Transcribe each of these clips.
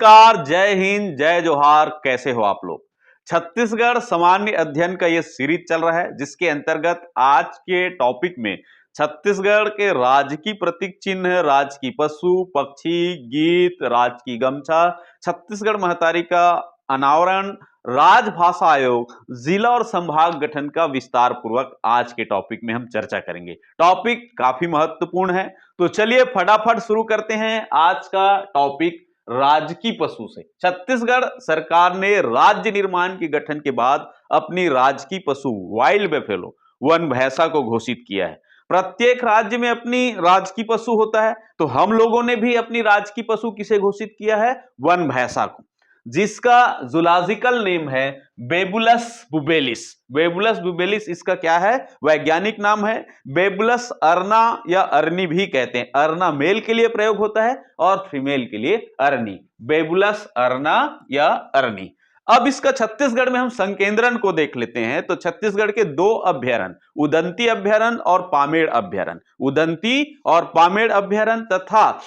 नमस्कार, जय हिंद, जय जोहार। कैसे हो आप लोग। छत्तीसगढ़ सामान्य अध्ययन का ये सीरीज चल रहा है जिसके अंतर्गत आज के टॉपिक में छत्तीसगढ़ के राजकीय प्रतीक चिन्ह, राजकीय पशु पक्षी, गीत, राजकीय गमछा, छत्तीसगढ़ महतारी का अनावरण, राजभाषा आयोग, जिला और संभाग गठन का विस्तार पूर्वक आज के टॉपिक में हम चर्चा करेंगे। टॉपिक काफी महत्वपूर्ण है, तो चलिए फटाफट शुरू करते हैं आज का टॉपिक राजकीय पशु से। छत्तीसगढ़ सरकार ने राज्य निर्माण के गठन के बाद अपनी राजकीय पशु वाइल्ड बेफेलो वन भैंसा को घोषित किया है। प्रत्येक राज्य में अपनी राजकीय पशु होता है, तो हम लोगों ने भी अपनी राजकीय पशु किसे घोषित किया है? वन भैंसा को, जिसका जूलॉजिकल नेम है बेबुलस बुबेलिस। बेबुलस बुबेलिस इसका क्या है? वैज्ञानिक नाम है। बेबुलस अर्ना या अर्नी भी कहते हैं। अर्ना मेल के लिए प्रयोग होता है और फीमेल के लिए अर्नी। बेबुलस अर्ना या अर्नी। अब इसका छत्तीसगढ़ में हम संकेंद्रण को देख लेते हैं, तो छत्तीसगढ़ के दो अभ्यारण्य, उदंती अभ्यारण्य और पामेड़ अभ्यारण्य, उदंती और पामेड़ अभ्यारण्य तथा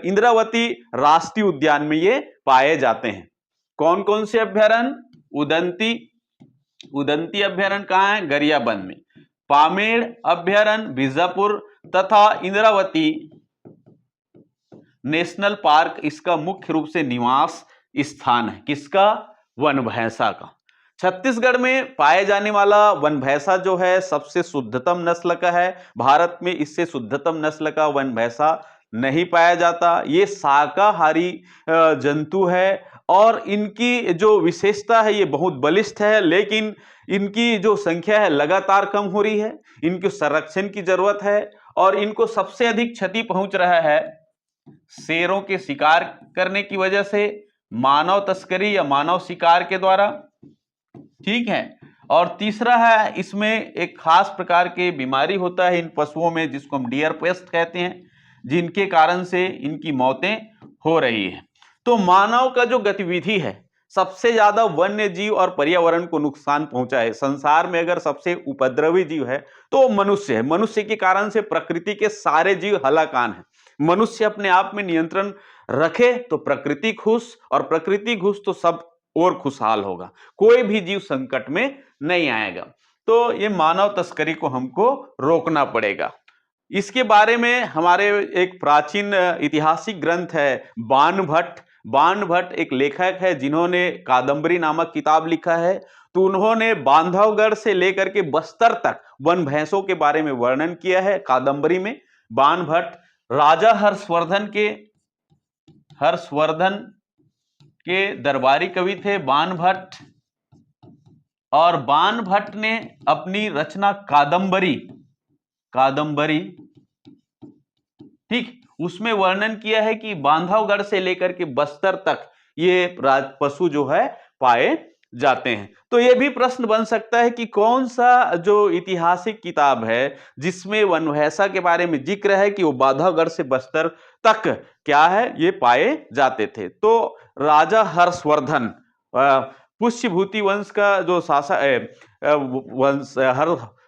इंद्रावती राष्ट्रीय उद्यान में ये पाए जाते हैं। कौन कौन से अभ्यारण्य? उदंती अभ्यारण्य कहां है? गरियाबंद में। पामेड़ अभ्यारण्य बीजापुर तथा इंद्रावती नेशनल पार्क इसका मुख्य रूप से निवास स्थान है। किसका? वन भैंसा का। छत्तीसगढ़ में पाए जाने वाला वन भैंसा जो है सबसे शुद्धतम नस्ल का है। भारत में इससे शुद्धतम नस्ल का वन भैंसा नहीं पाया जाता। ये शाकाहारी जंतु है और इनकी जो विशेषता है ये बहुत बलिष्ठ है, लेकिन इनकी जो संख्या है लगातार कम हो रही है। इनको संरक्षण की जरूरत है और इनको सबसे अधिक क्षति पहुंच रहा है शेरों के शिकार करने की वजह से, मानव तस्करी या मानव शिकार के द्वारा। ठीक है। और तीसरा है, इसमें एक खास प्रकार की बीमारी होता है इन पशुओं में जिसको हम डियर पेस्ट कहते हैं, जिनके कारण से इनकी मौतें हो रही है। तो मानव का जो गतिविधि है सबसे ज्यादा वन्य जीव और पर्यावरण को नुकसान पहुंचा है। संसार में अगर सबसे उपद्रवी जीव है तो मनुष्य है। मनुष्य के कारण से प्रकृति के सारे जीव हलाकान है। मनुष्य अपने आप में नियंत्रण रखे तो प्रकृति खुश, और प्रकृति खुश तो सब और खुशहाल होगा, कोई भी जीव संकट में नहीं आएगा। तो ये मानव तस्करी को हमको रोकना पड़ेगा। इसके बारे में हमारे एक प्राचीन ऐतिहासिक ग्रंथ है बाणभट्ट। बाणभट्ट एक लेखक है जिन्होंने कादम्बरी नामक किताब लिखा है। तो उन्होंने बांधवगढ़ से लेकर के बस्तर तक वन भैंसों के बारे में वर्णन किया है कादम्बरी में। बाणभट्ट राजा हर्षवर्धन के दरबारी कवि थे बाणभट्ट, और बाणभट्ट ने अपनी रचना कादम्बरी ठीक उसमें वर्णन किया है कि बांधवगढ़ से लेकर के बस्तर तक ये पशु जो है पाए जाते हैं। तो ये भी प्रश्न बन सकता है कि कौन सा जो ऐतिहासिक किताब है जिसमें वन भैंसा के बारे में जिक्र है कि वो बांधवगढ़ से बस्तर तक क्या है ये पाए जाते थे। तो राजा हर्षवर्धन पुष्यभूति वंश का जो शासक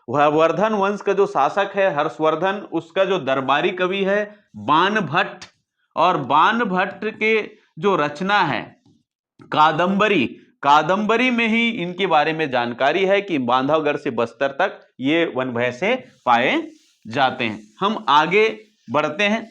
वर्धन वंश का जो शासक है हर्षवर्धन, उसका जो दरबारी कवि है बाणभट्ट, और बाणभट्ट के जो रचना है कादम्बरी में ही इनके बारे में जानकारी है कि बांधवगढ़ से बस्तर तक ये वन भैंसे पाए जाते हैं। हम आगे बढ़ते हैं।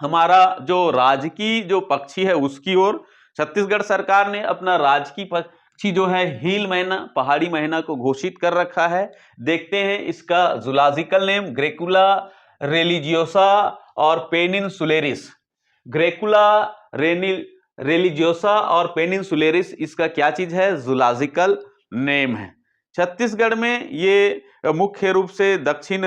हमारा जो राजकीय जो पक्षी है उसकी ओर। छत्तीसगढ़ सरकार ने अपना राजकीय पक्षी जो है हील मैना, पहाड़ी मैना को घोषित कर रखा है। देखते हैं इसका जूलॉजिकल नेम ग्रेकुला रेलिजियोसा और पेनिनसुलेरिस। ग्रेकुला रेलिजियोसा और पेनिनसुलेरिस इसका क्या चीज है? जूलॉजिकल नेम है। छत्तीसगढ़ में ये मुख्य रूप से दक्षिण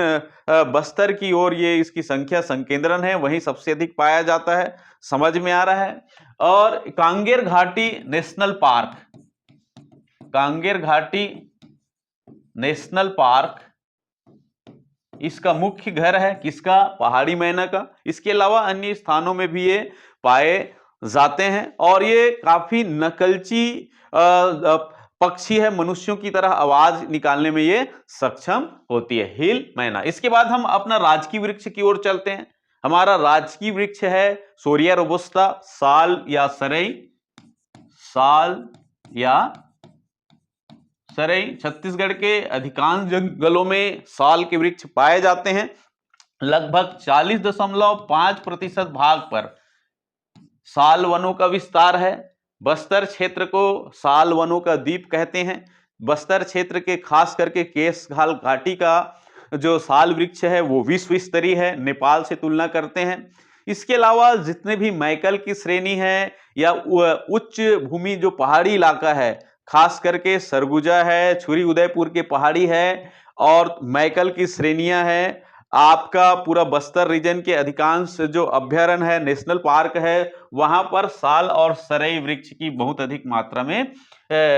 बस्तर की ओर ये इसकी संख्या संकेंद्रण है, वहीं सबसे अधिक पाया जाता है, समझ में आ रहा है। और कांगेर घाटी नेशनल पार्क इसका मुख्य घर है। किसका? पहाड़ी मैना का। इसके अलावा अन्य स्थानों में भी ये पाए जाते हैं और ये काफी नकलची पक्षी है, मनुष्यों की तरह आवाज निकालने में ये सक्षम होती है, हील मैना। इसके बाद हम अपना राजकीय वृक्ष की ओर चलते हैं। हमारा राजकीय वृक्ष है सोरिया रोबस्टा, साल या सरई। साल या सरई। छत्तीसगढ़ के अधिकांश जंगलों में साल के वृक्ष पाए जाते हैं। लगभग 40.5% भाग पर साल वनों का विस्तार है। बस्तर क्षेत्र को साल वनों का द्वीप कहते हैं। बस्तर क्षेत्र के खास करके केशघाल घाटी का जो साल वृक्ष है वो विश्व स्तरीय है, नेपाल से तुलना करते हैं। इसके अलावा जितने भी मैकल की श्रेणी है या उच्च भूमि जो पहाड़ी इलाका है, खास करके सरगुजा है, छुरी उदयपुर के पहाड़ी है और मैकल की श्रेणियां हैं, आपका पूरा बस्तर रीजन के अधिकांश जो अभ्यारण्य है, नेशनल पार्क है, वहां पर साल और सरई वृक्ष की बहुत अधिक मात्रा में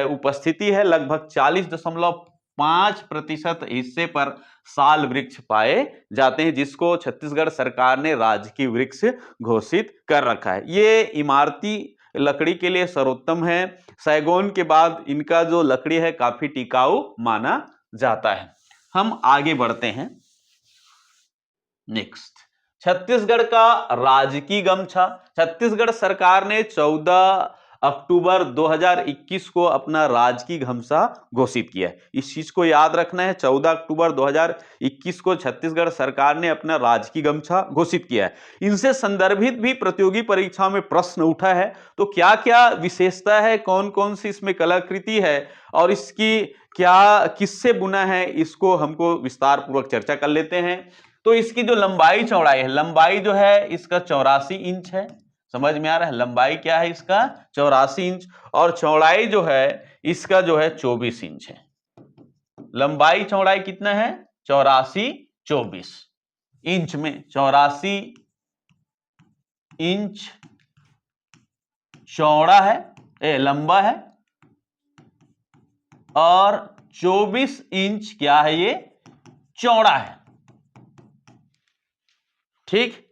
उपस्थिति है। लगभग 40.5% हिस्से पर साल वृक्ष पाए जाते हैं, जिसको छत्तीसगढ़ सरकार ने राजकीय वृक्ष घोषित कर रखा है। ये इमारती लकड़ी के लिए सर्वोत्तम है। सैगोन के बाद इनका जो लकड़ी है काफी टिकाऊ माना जाता है। हम आगे बढ़ते हैं। नेक्स्ट, छत्तीसगढ़ का राजकीय गमछा। छत्तीसगढ़ सरकार ने 14 अक्टूबर 2021 को अपना राजकीय गमछा घोषित किया है। इस चीज को याद रखना है, 14 अक्टूबर 2021 को छत्तीसगढ़ सरकार ने अपना राजकीय गमछा घोषित किया है। इनसे संदर्भित भी प्रतियोगी परीक्षाओं में प्रश्न उठा है। तो क्या क्या विशेषता है, कौन कौन सी इसमें कलाकृति है और इसकी क्या किससे बुना है, इसको हमको विस्तार पूर्वक चर्चा कर लेते हैं। तो इसकी जो लंबाई चौड़ाई है, लंबाई जो है इसका 84 इंच है। समझ में आ रहा है, लंबाई क्या है इसका 84 इंच और चौड़ाई जो है इसका जो है 24 इंच है। लंबाई चौड़ाई कितना है 84 24 इंच में 84 इंच चौड़ा है, लंबा है और 24 इंच क्या है ये चौड़ा है। ठीक।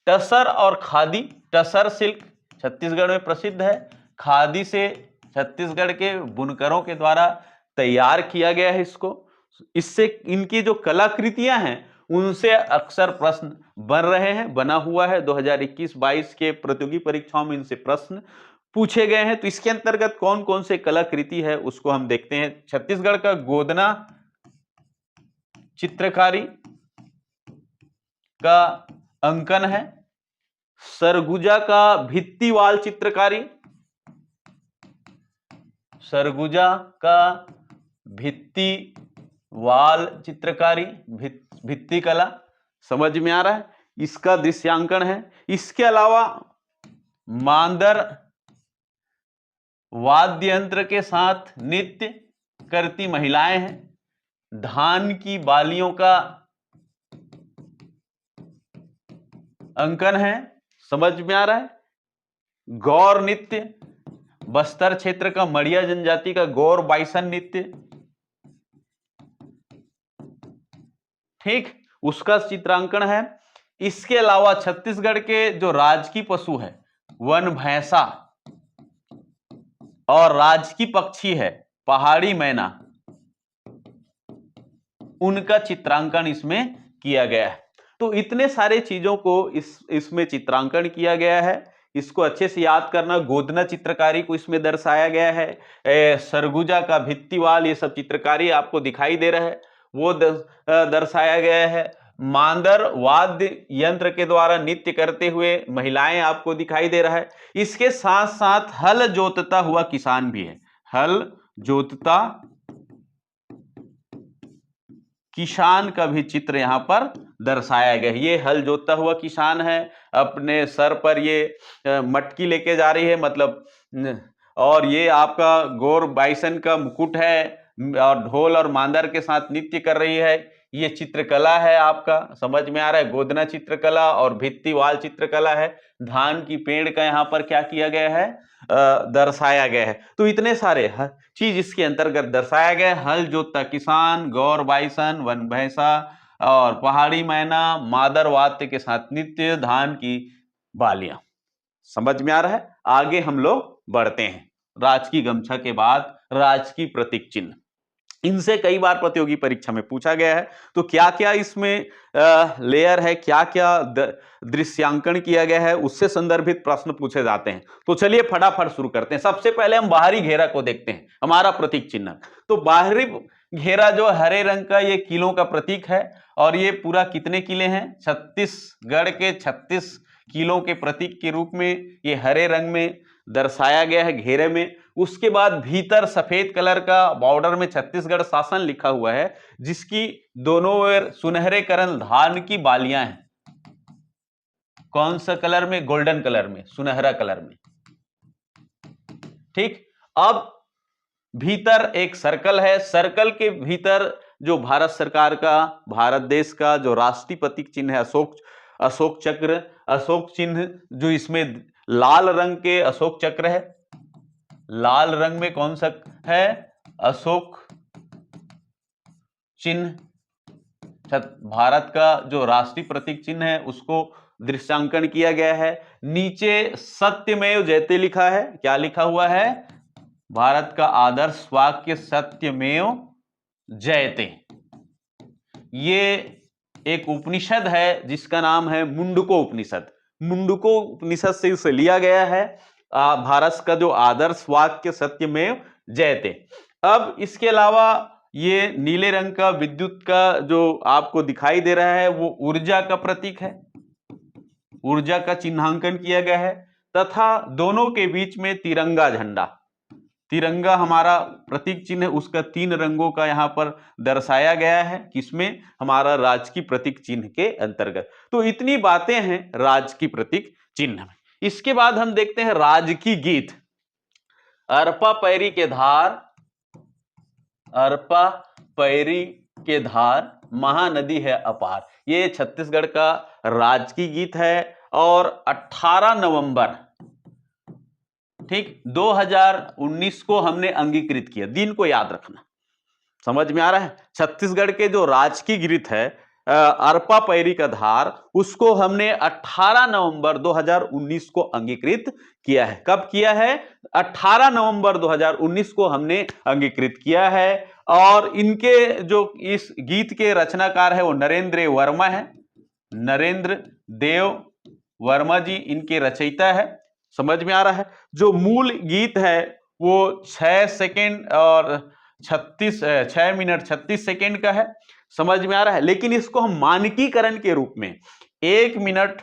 टसर और खादी, टसर सिल्क छत्तीसगढ़ में प्रसिद्ध है। खादी से छत्तीसगढ़ के बुनकरों के द्वारा तैयार किया गया है इसको। इससे इनकी जो कलाकृतियां हैं उनसे अक्सर प्रश्न बन रहे हैं, बना हुआ है। 2021-22 के प्रतियोगी परीक्षाओं में इनसे प्रश्न पूछे गए हैं। तो इसके अंतर्गत कौन कौन से कलाकृति है उसको हम देखते हैं। छत्तीसगढ़ का गोदना चित्रकारी का अंकन है। सरगुजा का भित्तिवाल चित्रकारी, सरगुजा का भित्तिवाल चित्रकारी, भित्ति कला, समझ में आ रहा है, इसका दृश्यांकन है। इसके अलावा मांदर वाद्य यंत्र के साथ नृत्य करती महिलाएं हैं। धान की बालियों का अंकन है, समझ में आ रहा है। गौर नृत्य, बस्तर क्षेत्र का मड़िया जनजाति का गौर बाइसन नृत्य, ठीक, उसका चित्रांकन है। इसके अलावा छत्तीसगढ़ के जो राजकीय पशु है वन भैंसा और राजकीय पक्षी है पहाड़ी मैना, उनका चित्रांकन इसमें किया गया है। तो इतने सारे चीजों को इसमें चित्रांकन किया गया है। इसको अच्छे से याद करना। गोदना चित्रकारी को इसमें दर्शाया गया है। सरगुजा का भित्तिवाल, ये सब चित्रकारी आपको दिखाई दे रहा है, वो दर्शाया गया है। मांदर वाद्य यंत्र के द्वारा नृत्य करते हुए महिलाएं आपको दिखाई दे रहा है। इसके साथ साथ हल जोतता हुआ किसान भी है। हल जोतता किसान का भी चित्र यहां पर दर्शाया गया है। ये हल जोतता हुआ किसान है, अपने सर पर ये मटकी लेके जा रही है, मतलब, और ये आपका गौर बाइसन का मुकुट है और ढोल और मांदर के साथ नृत्य कर रही है। ये चित्रकला है आपका, समझ में आ रहा है। गोदना चित्रकला और भित्तिवाल चित्रकला है। धान की पेड़ का यहाँ पर क्या किया गया है, दर्शाया गया है। तो इतने सारे चीज इसके अंतर्गत दर्शाया गया है। हल जोतता किसान, गौर बाइसन, वन भैंसा और पहाड़ी मैना, मादर वाद्य के साथ नृत्य, धान की बालियां। समझ में आ रहा है। आगे हम लोग बढ़ते हैं। राजकीय गमछा के बाद राजकीय प्रतीक चिन्ह। इनसे कई बार प्रतियोगी परीक्षा में पूछा गया है। तो क्या क्या इसमें लेयर है, क्या क्या दृश्यांकन किया गया है, उससे संदर्भित प्रश्न पूछे जाते हैं। तो चलिए फटाफट शुरू करते हैं। सबसे पहले हम बाहरी घेरा को देखते हैं, हमारा प्रतीक चिन्ह। तो बाहरी घेरा जो हरे रंग का, ये किलों का प्रतीक है और ये पूरा कितने किले हैं, छत्तीसगढ़ के 36 किलों के प्रतीक के रूप में ये हरे रंग में दर्शाया गया है घेरे में। उसके बाद भीतर सफेद कलर का बॉर्डर में छत्तीसगढ़ शासन लिखा हुआ है, जिसकी दोनों ओर सुनहरे करण धान की बालियां हैं। कौन सा कलर में, गोल्डन कलर में, सुनहरा कलर में। ठीक, अब भीतर एक सर्कल है, सर्कल के भीतर जो भारत सरकार का, भारत देश का जो राष्ट्रीय प्रतीक चिन्ह है, अशोक चक्र, अशोक चिन्ह, जो इसमें लाल रंग के अशोक चक्र है, लाल रंग में कौन सा है, अशोक चिन्ह। भारत का जो राष्ट्रीय प्रतीक चिन्ह है उसको दृश्यांकन किया गया है। नीचे सत्यमेव जयते लिखा है, क्या लिखा हुआ है, भारत का आदर्श वाक्य सत्यमेव जयते। ये एक उपनिषद है जिसका नाम है मुंडको उपनिषद। मुंडको उपनिषद से इसे लिया गया है, भारत का जो आदर्श वाक्य सत्यमेव जयते। अब इसके अलावा ये नीले रंग का विद्युत का जो आपको दिखाई दे रहा है वो ऊर्जा का प्रतीक है, ऊर्जा का चिन्हांकन किया गया है। तथा दोनों के बीच में तिरंगा झंडा, तिरंगा हमारा प्रतीक चिन्ह, उसका 3 रंगों का यहां पर दर्शाया गया है, किसमें, हमारा राजकीय प्रतीक चिन्ह के अंतर्गत। तो इतनी बातें हैं राजकीय प्रतीक चिन्ह में। इसके बाद हम देखते हैं राजकीय गीत। अरपा पैरी के धार, अरपा पैरी के धार, महानदी है अपार, ये छत्तीसगढ़ का राजकीय गीत है। और 18 नवंबर, ठीक, 2019 को हमने अंगीकृत किया। दिन को याद रखना, समझ में आ रहा है। छत्तीसगढ़ के जो राजकीय गीत है अरपा पैरी का धार, उसको हमने 18 नवंबर 2019 को अंगीकृत किया है। कब किया है, 18 नवंबर 2019 को हमने अंगीकृत किया है। और इनके जो इस गीत के रचनाकार है वो नरेंद्र वर्मा है, नरेंद्र देव वर्मा जी इनके रचयिता है। समझ में आ रहा है। जो मूल गीत है वो 6 सेकेंड और 6 मिनट 36 सेकेंड का है। समझ में आ रहा है। लेकिन इसको हम मानकीकरण के रूप में 1 मिनट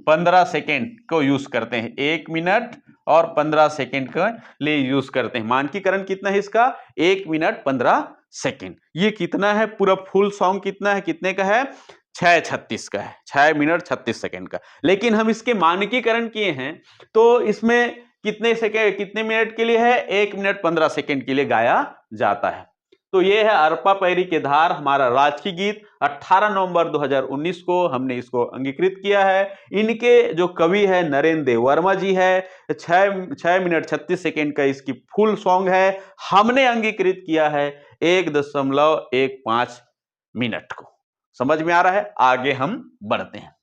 15 सेकेंड को यूज करते हैं, 1 मिनट और 15 सेकेंड के लिए यूज करते हैं। मानकीकरण कितना है इसका, 1 मिनट 15 सेकेंड। ये कितना है, पूरा फुल सॉन्ग कितना है, कितने का है, 6:36 का है, 6 मिनट 36 सेकेंड का। लेकिन हम इसके मानकीकरण किए हैं तो इसमें कितने सेकेंड, कितने मिनट के लिए है, 1 मिनट 15 सेकेंड के लिए गाया जाता है। तो ये है अरपा पैरी के धार, हमारा राजकीय गीत। 18 नवंबर 2019 को हमने इसको अंगीकृत किया है। इनके जो कवि है नरेंद्र वर्मा जी है। 6 मिनट 36 सेकेंड का इसकी फुल सॉन्ग है। हमने अंगीकृत किया है 1.15 मिनट को। समझ में आ रहा है। आगे हम बढ़ते हैं।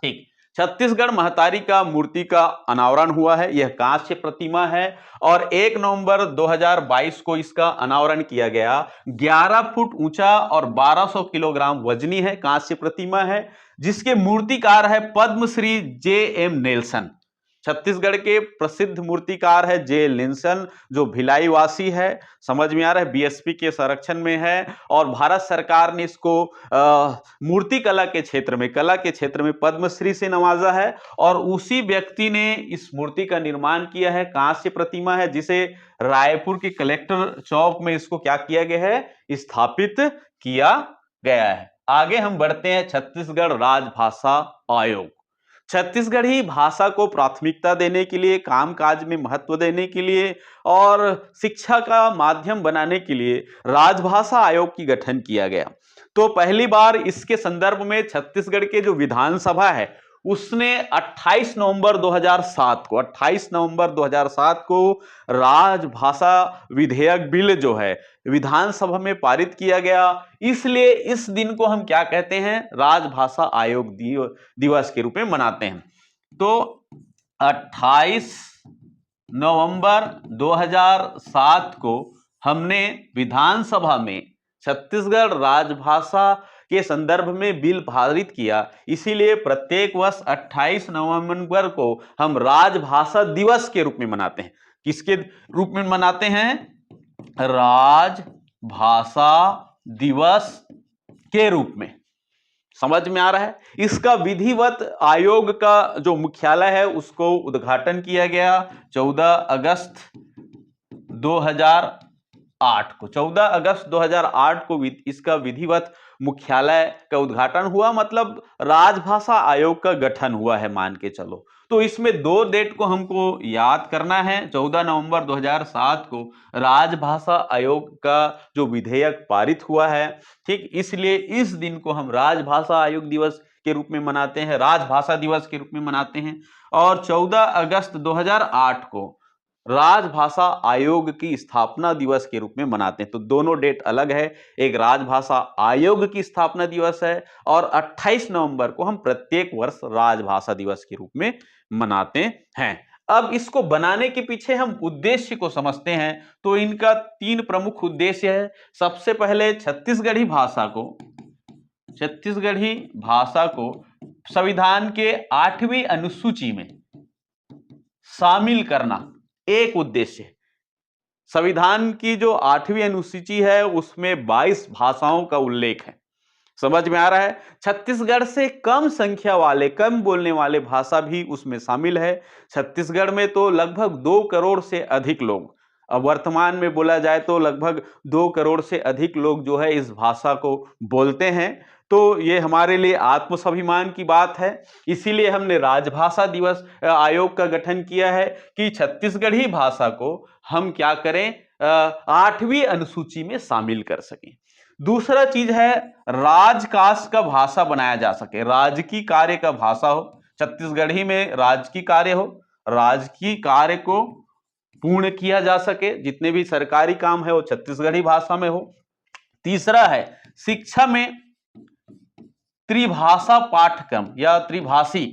ठीक, छत्तीसगढ़ महतारी का मूर्ति का अनावरण हुआ है। यह कांस्य प्रतिमा है और 1 नवंबर 2022 को इसका अनावरण किया गया। 11 फुट ऊंचा और 1200 किलोग्राम वजनी है, कांस्य प्रतिमा है, जिसके मूर्तिकार है पद्मश्री J.M. नेल्सन। छत्तीसगढ़ के प्रसिद्ध मूर्तिकार है जे लिंसन, जो भिलाई वासी है। समझ में आ रहा है। बीएसपी के संरक्षण में है और भारत सरकार ने इसको मूर्ति कला के क्षेत्र में, कला के क्षेत्र में पद्मश्री से नवाजा है। और उसी व्यक्ति ने इस मूर्ति का निर्माण किया है। कांस्य प्रतिमा है जिसे रायपुर के कलेक्टर चौक में इसको क्या किया गया है, स्थापित किया गया है। आगे हम बढ़ते हैं। छत्तीसगढ़ राजभाषा आयोग। छत्तीसगढ़ी भाषा को प्राथमिकता देने के लिए, कामकाज में महत्व देने के लिए और शिक्षा का माध्यम बनाने के लिए राजभाषा आयोग की गठन किया गया। तो पहली बार इसके संदर्भ में छत्तीसगढ़ के जो विधानसभा है उसने 28 नवंबर 2007 को राजभाषा विधेयक बिल जो है विधानसभा में पारित किया गया। इसलिए इस दिन को हम क्या कहते हैं, राजभाषा आयोग दिवस के रूप में मनाते हैं। तो 28 नवंबर 2007 को हमने विधानसभा में छत्तीसगढ़ राजभाषा के संदर्भ में बिल पारित किया, इसीलिए प्रत्येक वर्ष 28 नवंबर को हम राजभाषा दिवस के रूप में मनाते हैं। किसके रूप में मनाते हैं? राजभाषा दिवस के रूप में। समझ में आ रहा है? इसका विधिवत आयोग का जो मुख्यालय है उसको उद्घाटन किया गया 14 अगस्त 2008 को। 14 अगस्त 2008 को इसका विधिवत मुख्यालय का उद्घाटन हुआ, मतलब राजभाषा आयोग का गठन हुआ है, मान के चलो। तो इसमें 2 डेट को हमको याद करना है। 14 नवंबर 2007 को राजभाषा आयोग का जो विधेयक पारित हुआ है, ठीक, इसलिए इस दिन को हम राजभाषा आयोग दिवस के रूप में मनाते हैं, राजभाषा दिवस के रूप में मनाते हैं। और 14 अगस्त 2008 को राजभाषा आयोग की स्थापना दिवस के रूप में मनाते हैं। तो दोनों डेट अलग है, एक राजभाषा आयोग की स्थापना दिवस है और 28 नवंबर को हम प्रत्येक वर्ष राजभाषा दिवस के रूप में मनाते हैं। अब इसको बनाने के पीछे हम उद्देश्य को समझते हैं, तो इनका 3 प्रमुख उद्देश्य है। सबसे पहले छत्तीसगढ़ी भाषा को संविधान के 8वीं अनुसूची में शामिल करना एक उद्देश्य है। संविधान की जो 8वीं अनुसूची है उसमें 22 भाषाओं का उल्लेख है। समझ में आ रहा है? छत्तीसगढ़ से कम संख्या वाले, कम बोलने वाले भाषा भी उसमें शामिल है। छत्तीसगढ़ में तो लगभग 2 करोड़ से अधिक लोग, अब वर्तमान में बोला जाए तो लगभग 2 करोड़ से अधिक लोग जो है इस भाषा को बोलते हैं। तो ये हमारे लिए आत्मस्वाभिमान की बात है। इसीलिए हमने राजभाषा दिवस आयोग का गठन किया है कि छत्तीसगढ़ी भाषा को हम क्या करें, 8वीं अनुसूची में शामिल कर सकें। दूसरा चीज है राजकाज का भाषा बनाया जा सके, राजकीय कार्य का भाषा हो, छत्तीसगढ़ी में राजकीय कार्य हो, राजकीय कार्य को पूर्ण किया जा सके, जितने भी सरकारी काम है वो छत्तीसगढ़ी भाषा में हो। तीसरा है शिक्षा में त्रिभाषा पाठ्यक्रम या त्रिभाषी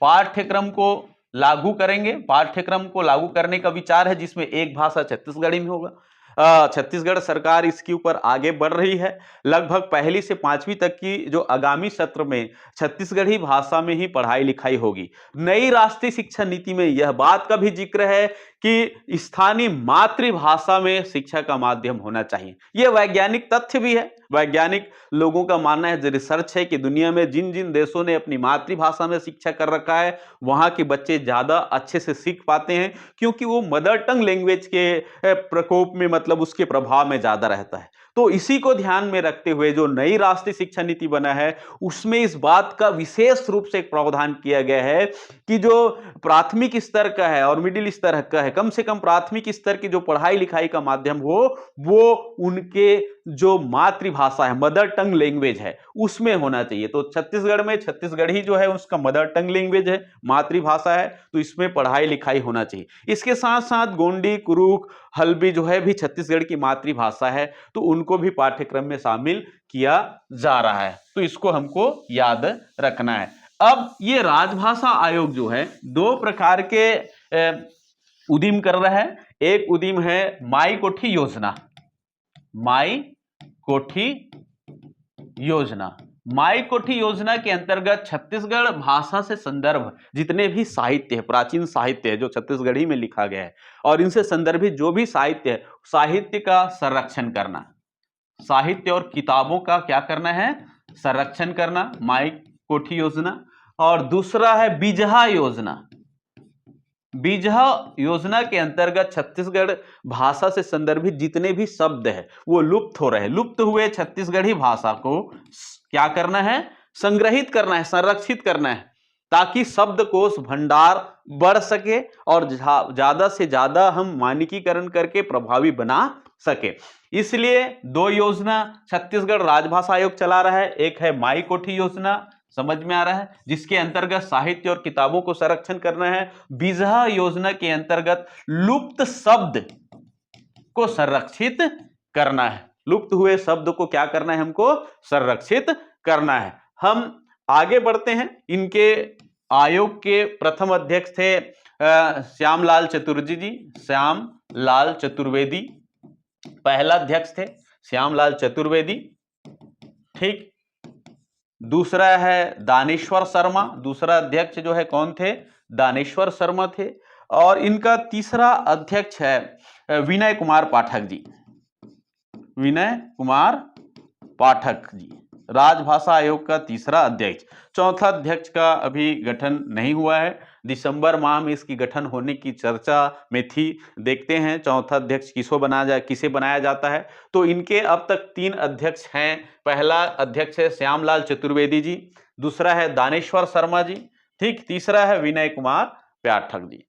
पाठ्यक्रम को लागू करेंगे। पाठ्यक्रम को लागू करने का विचार है जिसमें एक भाषा छत्तीसगढ़ी में होगा। छत्तीसगढ़ सरकार इसके ऊपर आगे बढ़ रही है। लगभग 1ली से 5वीं तक की जो आगामी सत्र में छत्तीसगढ़ी भाषा में ही पढ़ाई लिखाई होगी। नई राष्ट्रीय शिक्षा नीति में यह बात का भी जिक्र है कि स्थानीय मातृभाषा में शिक्षा का माध्यम होना चाहिए। यह वैज्ञानिक तथ्य भी है। वैज्ञानिक लोगों का मानना है, जो रिसर्च है, कि दुनिया में जिन जिन देशों ने अपनी मातृभाषा में शिक्षा कर रखा है वहां के बच्चे ज्यादा अच्छे से सीख पाते हैं, क्योंकि वो मदर टंग लैंग्वेज के प्रकोप में, मतलब उसके प्रभाव में ज्यादा रहता है। तो इसी को ध्यान में रखते हुए जो नई राष्ट्रीय शिक्षा नीति बना है उसमें इस बात का विशेष रूप से एक प्रावधान किया गया है कि जो प्राथमिक स्तर का है और मिडिल स्तर का है, कम से कम प्राथमिक स्तर की जो पढ़ाई लिखाई का माध्यम हो वो उनके जो मातृभाषा है, मदर टंग लैंग्वेज है, उसमें होना चाहिए। तो छत्तीसगढ़ में छत्तीसगढ़ी जो है उसका मदर टंग लैंग्वेज है, मातृभाषा है, तो इसमें पढ़ाई लिखाई होना चाहिए। इसके साथ साथ गोंडी, कुरुक, हल्बी जो है भी छत्तीसगढ़ की मातृभाषा है, तो उनको भी पाठ्यक्रम में शामिल किया जा रहा है। तो इसको हमको याद रखना है। अब ये राजभाषा आयोग जो है 2 प्रकार के उद्यम कर रहा है। एक उद्यम है माई कोठी योजना। माई कोठी योजना, माई कोठी योजना के अंतर्गत छत्तीसगढ़ भाषा से संदर्भ जितने भी साहित्य है, प्राचीन साहित्य है जो छत्तीसगढ़ी में लिखा गया है, और इनसे संदर्भित जो भी साहित्य है, साहित्य का संरक्षण करना, साहित्य और किताबों का क्या करना है, संरक्षण करना, माई कोठी योजना। और दूसरा है बिजहा योजना। बिजहा योजना के अंतर्गत छत्तीसगढ़ भाषा से संदर्भित जितने भी शब्द है वो लुप्त हो रहे हैं। लुप्त हुए छत्तीसगढ़ी भाषा को क्या करना है, संग्रहित करना है, संरक्षित करना है, ताकि शब्दकोश भंडार बढ़ सके और ज्यादा से ज्यादा हम मानकीकरण करके प्रभावी बना सके। इसलिए 2 योजना छत्तीसगढ़ राजभाषा आयोग चला रहा है। एक है माई कोठी योजना, समझ में आ रहा है, जिसके अंतर्गत साहित्य और किताबों को संरक्षण करना है। बिजहा योजना के अंतर्गत लुप्त शब्द को संरक्षित करना है। लुप्त हुए शब्द को क्या करना है, हमको संरक्षित करना है। हम आगे बढ़ते हैं। इनके आयोग के प्रथम अध्यक्ष थे श्यामलाल चतुर्वेदी जी, श्याम लाल चतुर्वेदी पहला अध्यक्ष थे, श्यामलाल चतुर्वेदी। ठीक, दूसरा है दानेश्वर शर्मा, दूसरा अध्यक्ष जो है कौन थे, दानेश्वर शर्मा थे। और इनका तीसरा अध्यक्ष है विनय कुमार पाठक जी, विनय कुमार पाठक जी, राजभाषा आयोग का तीसरा अध्यक्ष। चौथा अध्यक्ष का अभी गठन नहीं हुआ है, दिसंबर माह में इसकी गठन होने की चर्चा में थी। देखते हैं चौथा अध्यक्ष किसे बनाया जाता है। तो इनके अब तक 3 अध्यक्ष हैं। पहला अध्यक्ष है श्यामलाल चतुर्वेदी जी, दूसरा है दानेश्वर शर्मा जी, ठीक, तीसरा है विनय कुमार पाठक जी।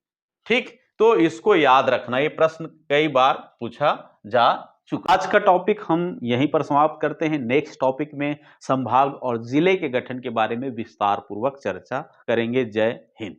ठीक, तो इसको याद रखना, ये प्रश्न कई बार पूछा जा चुका। आज का टॉपिक हम यहीं पर समाप्त करते हैं। नेक्स्ट टॉपिक में संभाग और जिले के गठन के बारे में विस्तार पूर्वक चर्चा करेंगे। जय हिंद।